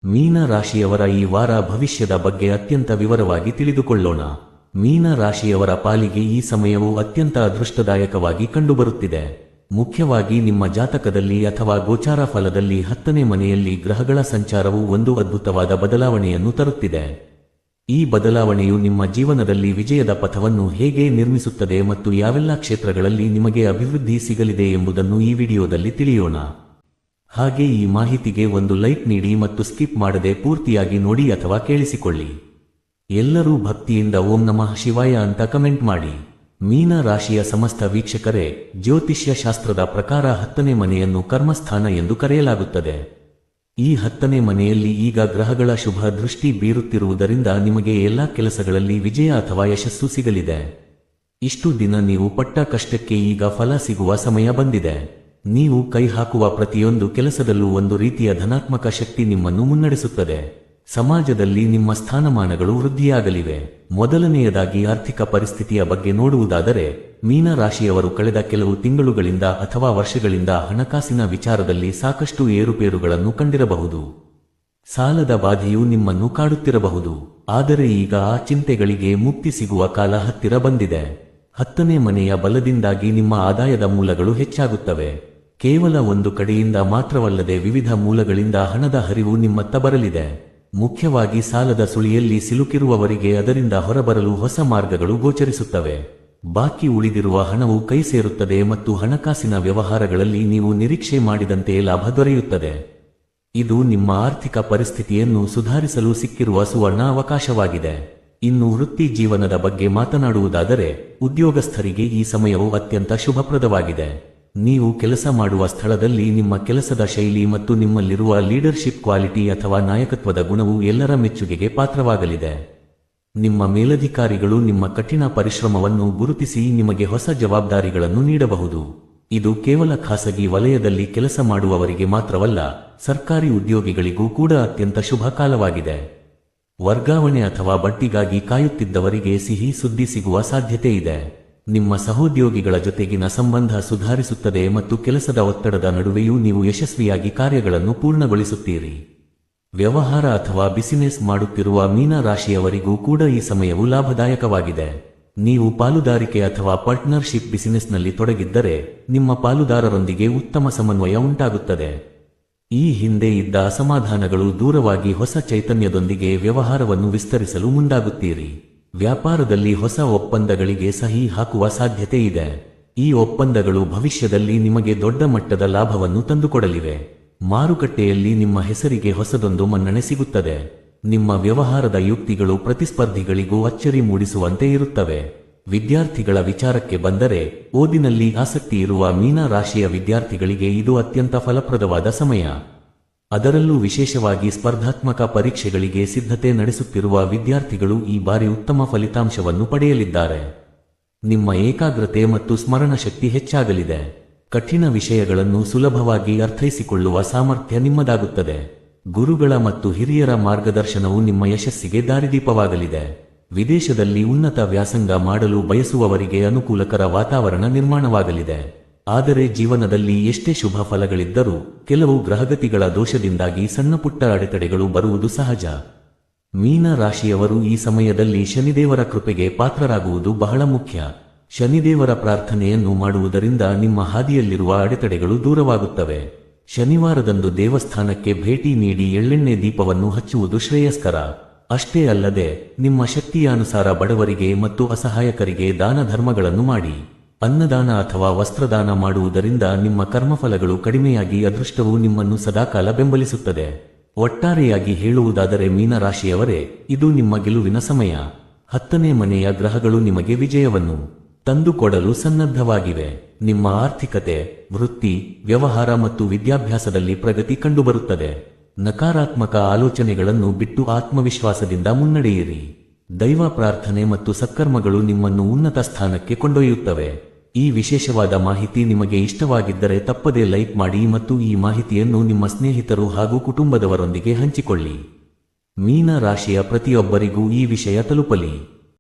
ಮೀನ ರಾಶಿಯವರ ಈ ವಾರ ಭವಿಷ್ಯದ ಬಗ್ಗೆ ಅತ್ಯಂತ ವಿವರವಾಗಿ ತಿಳಿದುಕೊಳ್ಳೋಣ. ಮೀನ ರಾಶಿಯವರ ಪಾಲಿಗೆ ಈ ಸಮಯವು ಅತ್ಯಂತ ಅದೃಷ್ಟದಾಯಕವಾಗಿ ಕಂಡುಬರುತ್ತಿದೆ. ಮುಖ್ಯವಾಗಿ ನಿಮ್ಮ ಜಾತಕದಲ್ಲಿ ಅಥವಾ ಗೋಚಾರ ಫಲದಲ್ಲಿ 10ನೇ ಮನೆಯಲ್ಲಿ ಗ್ರಹಗಳ ಸಂಚಾರವು ಒಂದು ಅದ್ಭುತವಾದ ಬದಲಾವಣೆಯನ್ನು ತರುತ್ತಿದೆ. ಈ ಬದಲಾವಣೆಯು ನಿಮ್ಮ ಜೀವನದಲ್ಲಿ ವಿಜಯದ ಪಥವನ್ನು ಹೇಗೆ ನಿರ್ಮಿಸುತ್ತದೆ ಮತ್ತು ಯಾವೆಲ್ಲ ಕ್ಷೇತ್ರಗಳಲ್ಲಿ ನಿಮಗೆ ಅಭಿವೃದ್ಧಿ ಸಿಗಲಿದೆ ಎಂಬುದನ್ನು ಈ ವಿಡಿಯೋದಲ್ಲಿ ತಿಳಿಯೋಣ. ಹಾಗೆ ಈ ಮಾಹಿತಿಗೆ ಒಂದು ಲೈಕ್ ನೀಡಿ ಮತ್ತು ಸ್ಕಿಪ್ ಮಾಡದೆ ಪೂರ್ತಿಯಾಗಿ ನೋಡಿ ಅಥವಾ ಕೇಳಿಸಿಕೊಳ್ಳಿ. ಎಲ್ಲರೂ ಭಕ್ತಿಯಿಂದ ಓಂ ನಮಃ ಶಿವಾಯ ಅಂತ ಕಮೆಂಟ್ ಮಾಡಿ. ಮೀನ ರಾಶಿಯ ಸಮಸ್ತ ವೀಕ್ಷಕರೇ, ಜ್ಯೋತಿಷ್ಯ ಶಾಸ್ತ್ರದ ಪ್ರಕಾರ 10ನೇ ಮನೆಯನ್ನು ಕರ್ಮಸ್ಥಾನ ಎಂದು ಕರೆಯಲಾಗುತ್ತದೆ. ಈ 10ನೇ ಮನೆಯಲ್ಲಿ ಈಗ ಗ್ರಹಗಳ ಶುಭ ದೃಷ್ಟಿ ಬೀರುತ್ತಿರುವುದರಿಂದ ನಿಮಗೆ ಎಲ್ಲಾ ಕೆಲಸಗಳಲ್ಲಿ ವಿಜಯ ಅಥವಾ ಯಶಸ್ಸು ಸಿಗಲಿದೆ. ಇಷ್ಟು ದಿನ ನೀವು ಪಟ್ಟ ಕಷ್ಟಕ್ಕೆ ಈಗ ಫಲ ಸಿಗುವ ಸಮಯ ಬಂದಿದೆ. ನೀವು ಕೈ ಹಾಕುವ ಪ್ರತಿಯೊಂದು ಕೆಲಸದಲ್ಲೂ ಒಂದು ರೀತಿಯ ಧನಾತ್ಮಕ ಶಕ್ತಿ ನಿಮ್ಮನ್ನು ಮುನ್ನಡೆಸುತ್ತದೆ. ಸಮಾಜದಲ್ಲಿ ನಿಮ್ಮ ಸ್ಥಾನಮಾನಗಳು ವೃದ್ಧಿಯಾಗಲಿವೆ. ಮೊದಲನೆಯದಾಗಿ ಆರ್ಥಿಕ ಪರಿಸ್ಥಿತಿಯ ಬಗ್ಗೆ ನೋಡುವುದಾದರೆ, ಮೀನ ರಾಶಿಯವರು ಕಳೆದ ಕೆಲವು ತಿಂಗಳುಗಳಿಂದ ಅಥವಾ ವರ್ಷಗಳಿಂದ ಹಣಕಾಸಿನ ವಿಚಾರದಲ್ಲಿ ಸಾಕಷ್ಟು ಏರುಪೇರುಗಳನ್ನು ಕಂಡಿರಬಹುದು. ಸಾಲದ ಬಾಧೆಯು ನಿಮ್ಮನ್ನು ಕಾಡುತ್ತಿರಬಹುದು. ಆದರೆ ಈಗ ಆ ಚಿಂತೆಗಳಿಗೆ ಮುಕ್ತಿ ಸಿಗುವ ಕಾಲ ಹತ್ತಿರ ಬಂದಿದೆ. 10ನೇ ಮನೆಯ ಬಲದಿಂದಾಗಿ ನಿಮ್ಮ ಆದಾಯದ ಮೂಲಗಳು ಹೆಚ್ಚಾಗುತ್ತವೆ. ಕೇವಲ ಒಂದು ಕಡೆಯಿಂದ ಮಾತ್ರವಲ್ಲದೆ ವಿವಿಧ ಮೂಲಗಳಿಂದ ಹಣದ ಹರಿವು ನಿಮ್ಮತ್ತ ಬರಲಿದೆ. ಮುಖ್ಯವಾಗಿ ಸಾಲದ ಸುಳಿಯಲ್ಲಿ ಸಿಲುಕಿರುವವರಿಗೆ ಅದರಿಂದ ಹೊರಬರಲು ಹೊಸ ಮಾರ್ಗಗಳು ಗೋಚರಿಸುತ್ತವೆ. ಬಾಕಿ ಉಳಿದಿರುವ ಹಣವು ಕೈ ಸೇರುತ್ತದೆ ಮತ್ತು ಹಣಕಾಸಿನ ವ್ಯವಹಾರಗಳಲ್ಲಿ ನೀವು ನಿರೀಕ್ಷೆ ಮಾಡಿದಂತೆ ಲಾಭ ದೊರೆಯುತ್ತದೆ. ಇದು ನಿಮ್ಮ ಆರ್ಥಿಕ ಪರಿಸ್ಥಿತಿಯನ್ನು ಸುಧಾರಿಸಲು ಸಿಕ್ಕಿರುವ ಸುವರ್ಣ ಅವಕಾಶವಾಗಿದೆ. ಇನ್ನು ವೃತ್ತಿ ಜೀವನದ ಬಗ್ಗೆ ಮಾತನಾಡುವುದಾದರೆ, ಉದ್ಯೋಗಸ್ಥರಿಗೆ ಈ ಸಮಯವು ಅತ್ಯಂತ ಶುಭಪ್ರದವಾಗಿದೆ. ನೀವು ಕೆಲಸ ಮಾಡುವ ಸ್ಥಳದಲ್ಲಿ ನಿಮ್ಮ ಕೆಲಸದ ಶೈಲಿ ಮತ್ತು ನಿಮ್ಮಲ್ಲಿರುವ ಲೀಡರ್ಶಿಪ್ ಕ್ವಾಲಿಟಿ ಅಥವಾ ನಾಯಕತ್ವದ ಗುಣವು ಎಲ್ಲರ ಮೆಚ್ಚುಗೆಗೆ ಪಾತ್ರವಾಗಲಿದೆ. ನಿಮ್ಮ ಮೇಲಧಿಕಾರಿಗಳು ನಿಮ್ಮ ಕಠಿಣ ಪರಿಶ್ರಮವನ್ನು ಗುರುತಿಸಿ ನಿಮಗೆ ಹೊಸ ಜವಾಬ್ದಾರಿಗಳನ್ನು ನೀಡಬಹುದು. ಇದು ಕೇವಲ ಖಾಸಗಿ ವಲಯದಲ್ಲಿ ಕೆಲಸ ಮಾಡುವವರಿಗೆ ಮಾತ್ರವಲ್ಲ, ಸರ್ಕಾರಿ ಉದ್ಯೋಗಿಗಳಿಗೂ ಕೂಡ ಅತ್ಯಂತ ಶುಭ ಕಾಲವಾಗಿದೆ. ವರ್ಗಾವಣೆ ಅಥವಾ ಬಡ್ತಿಗಾಗಿ ಕಾಯುತ್ತಿದ್ದವರಿಗೆ ಸಿಹಿ ಸುದ್ದಿ ಸಿಗುವ ಸಾಧ್ಯತೆ ಇದೆ. ನಿಮ್ಮ ಸಹೋದ್ಯೋಗಿಗಳ ಜೊತೆಗಿನ ಸಂಬಂಧ ಸುಧಾರಿಸುತ್ತದೆ ಮತ್ತು ಕೆಲಸದ ಒತ್ತಡದ ನಡುವೆಯೂ ನೀವು ಯಶಸ್ವಿಯಾಗಿ ಕಾರ್ಯಗಳನ್ನು ಪೂರ್ಣಗೊಳಿಸುತ್ತೀರಿ. ವ್ಯವಹಾರ ಅಥವಾ ಬಿಸಿನೆಸ್ ಮಾಡುತ್ತಿರುವ ಮೀನ ರಾಶಿಯವರಿಗೂ ಕೂಡ ಈ ಸಮಯವು ಲಾಭದಾಯಕವಾಗಿದೆ. ನೀವು ಪಾಲುದಾರಿಕೆ ಅಥವಾ ಪಾರ್ಟ್ನರ್ಶಿಪ್ ಬಿಸಿನೆಸ್ನಲ್ಲಿ ತೊಡಗಿದ್ದರೆ ನಿಮ್ಮ ಪಾಲುದಾರರೊಂದಿಗೆ ಉತ್ತಮ ಸಮನ್ವಯ ಉಂಟಾಗುತ್ತದೆ. ಈ ಹಿಂದೆ ಇದ್ದ ಅಸಮಾಧಾನಗಳು ದೂರವಾಗಿ ಹೊಸ ಚೈತನ್ಯದೊಂದಿಗೆ ವ್ಯವಹಾರವನ್ನು ವಿಸ್ತರಿಸಲು ಮುಂದಾಗುತ್ತೀರಿ. ವ್ಯಾಪಾರದಲ್ಲಿ ಹೊಸ ಒಪ್ಪಂದಗಳಿಗೆ ಸಹಿ ಹಾಕುವ ಸಾಧ್ಯತೆ ಇದೆ. ಈ ಒಪ್ಪಂದಗಳು ಭವಿಷ್ಯದಲ್ಲಿ ನಿಮಗೆ ದೊಡ್ಡ ಮಟ್ಟದ ಲಾಭವನ್ನು ತಂದುಕೊಡಲಿವೆ. ಮಾರುಕಟ್ಟೆಯಲ್ಲಿ ನಿಮ್ಮ ಹೆಸರಿಗೆ ಹೊಸದೊಂದು ಮನ್ನಣೆ ಸಿಗುತ್ತದೆ. ನಿಮ್ಮ ವ್ಯವಹಾರದ ಯುಕ್ತಿಗಳು ಪ್ರತಿಸ್ಪರ್ಧಿಗಳಿಗೂ ಅಚ್ಚರಿ ಮೂಡಿಸುವಂತೆ ಇರುತ್ತವೆ. ವಿದ್ಯಾರ್ಥಿಗಳ ವಿಚಾರಕ್ಕೆ ಬಂದರೆ, ಓದಿನಲ್ಲಿ ಆಸಕ್ತಿ ಇರುವ ಮೀನ ರಾಶಿಯ ವಿದ್ಯಾರ್ಥಿಗಳಿಗೆ ಇದು ಅತ್ಯಂತ ಫಲಪ್ರದವಾದ ಸಮಯ. ಅದರಲ್ಲೂ ವಿಶೇಷವಾಗಿ ಸ್ಪರ್ಧಾತ್ಮಕ ಪರೀಕ್ಷೆಗಳಿಗೆ ಸಿದ್ಧತೆ ನಡೆಸುತ್ತಿರುವ ವಿದ್ಯಾರ್ಥಿಗಳು ಈ ಬಾರಿ ಉತ್ತಮ ಫಲಿತಾಂಶವನ್ನು ಪಡೆಯಲಿದ್ದಾರೆ. ನಿಮ್ಮ ಏಕಾಗ್ರತೆ ಮತ್ತು ಸ್ಮರಣ ಶಕ್ತಿ ಹೆಚ್ಚಾಗಲಿದೆ. ಕಠಿಣ ವಿಷಯಗಳನ್ನು ಸುಲಭವಾಗಿ ಅರ್ಥೈಸಿಕೊಳ್ಳುವ ಸಾಮರ್ಥ್ಯ ನಿಮ್ಮದಾಗುತ್ತದೆ. ಗುರುಗಳ ಮತ್ತು ಹಿರಿಯರ ಮಾರ್ಗದರ್ಶನವು ನಿಮ್ಮ ಯಶಸ್ಸಿಗೆ ದಾರಿದೀಪವಾಗಲಿದೆ. ವಿದೇಶದಲ್ಲಿ ಉನ್ನತ ವ್ಯಾಸಂಗ ಮಾಡಲು ಬಯಸುವವರಿಗೆ ಅನುಕೂಲಕರ ವಾತಾವರಣ ನಿರ್ಮಾಣವಾಗಲಿದೆ. ಆದರೆ ಜೀವನದಲ್ಲಿ ಎಷ್ಟೇ ಶುಭ ಫಲಗಳಿದ್ದರೂ ಕೆಲವು ಗ್ರಹಗತಿಗಳ ದೋಷದಿಂದಾಗಿ ಸಣ್ಣಪುಟ್ಟ ಅಡೆತಡೆಗಳು ಬರುವುದು ಸಹಜ. ಮೀನ ರಾಶಿಯವರು ಈ ಸಮಯದಲ್ಲಿ ಶನಿದೇವರ ಕೃಪೆಗೆ ಪಾತ್ರರಾಗುವುದು ಬಹಳ ಮುಖ್ಯ. ಶನಿದೇವರ ಪ್ರಾರ್ಥನೆಯನ್ನು ಮಾಡುವುದರಿಂದ ನಿಮ್ಮ ಹಾದಿಯಲ್ಲಿರುವ ಅಡೆತಡೆಗಳು ದೂರವಾಗುತ್ತವೆ. ಶನಿವಾರದಂದು ದೇವಸ್ಥಾನಕ್ಕೆ ಭೇಟಿ ನೀಡಿ ಎಳ್ಳೆಣ್ಣೆ ದೀಪವನ್ನು ಹಚ್ಚುವುದು ಶ್ರೇಯಸ್ಕರ. ಅಷ್ಟೇ ಅಲ್ಲದೆ ನಿಮ್ಮ ಶಕ್ತಿಯಾನುಸಾರ ಬಡವರಿಗೆ ಮತ್ತು ಅಸಹಾಯಕರಿಗೆ ದಾನ ಧರ್ಮಗಳನ್ನು ಮಾಡಿ. ಅನ್ನದಾನ ಅಥವಾ ವಸ್ತ್ರದಾನ ಮಾಡುವುದರಿಂದ ನಿಮ್ಮ ಕರ್ಮಫಲಗಳು ಕಡಿಮೆಯಾಗಿ ಅದೃಷ್ಟವು ನಿಮ್ಮನ್ನು ಸದಾಕಾಲ ಬೆಂಬಲಿಸುತ್ತದೆ. ಒಟ್ಟಾರೆಯಾಗಿ ಹೇಳುವುದಾದರೆ ಮೀನ ರಾಶಿಯವರೇ, ಇದು ನಿಮ್ಮ ಗೆಲುವಿನ ಸಮಯ. 10ನೇ ಮನೆಯ ಗ್ರಹಗಳು ನಿಮಗೆ ವಿಜಯವನ್ನು ತಂದುಕೊಡಲು ಸನ್ನದ್ಧವಾಗಿವೆ. ನಿಮ್ಮ ಆರ್ಥಿಕತೆ, ವೃತ್ತಿ, ವ್ಯವಹಾರ ಮತ್ತು ವಿದ್ಯಾಭ್ಯಾಸದಲ್ಲಿ ಪ್ರಗತಿ ಕಂಡುಬರುತ್ತದೆ. ನಕಾರಾತ್ಮಕ ಆಲೋಚನೆಗಳನ್ನು ಬಿಟ್ಟು ಆತ್ಮವಿಶ್ವಾಸದಿಂದ ಮುನ್ನಡೆಯಿರಿ. ದೈವ ಪ್ರಾರ್ಥನೆ ಮತ್ತು ಸತ್ಕರ್ಮಗಳು ನಿಮ್ಮನ್ನು ಉನ್ನತ ಸ್ಥಾನಕ್ಕೆ ಕೊಂಡೊಯ್ಯುತ್ತವೆ. ಈ ವಿಶೇಷವಾದ ಮಾಹಿತಿ ನಿಮಗೆ ಇಷ್ಟವಾಗಿದ್ದರೆ ತಪ್ಪದೇ ಲೈಕ್ ಮಾಡಿ ಮತ್ತು ಈ ಮಾಹಿತಿಯನ್ನು ನಿಮ್ಮ ಸ್ನೇಹಿತರು ಹಾಗೂ ಕುಟುಂಬದವರೊಂದಿಗೆ ಹಂಚಿಕೊಳ್ಳಿ. ಮೀನ ರಾಶಿಯ ಪ್ರತಿಯೊಬ್ಬರಿಗೂ ಈ ವಿಷಯ ತಲುಪಲಿ.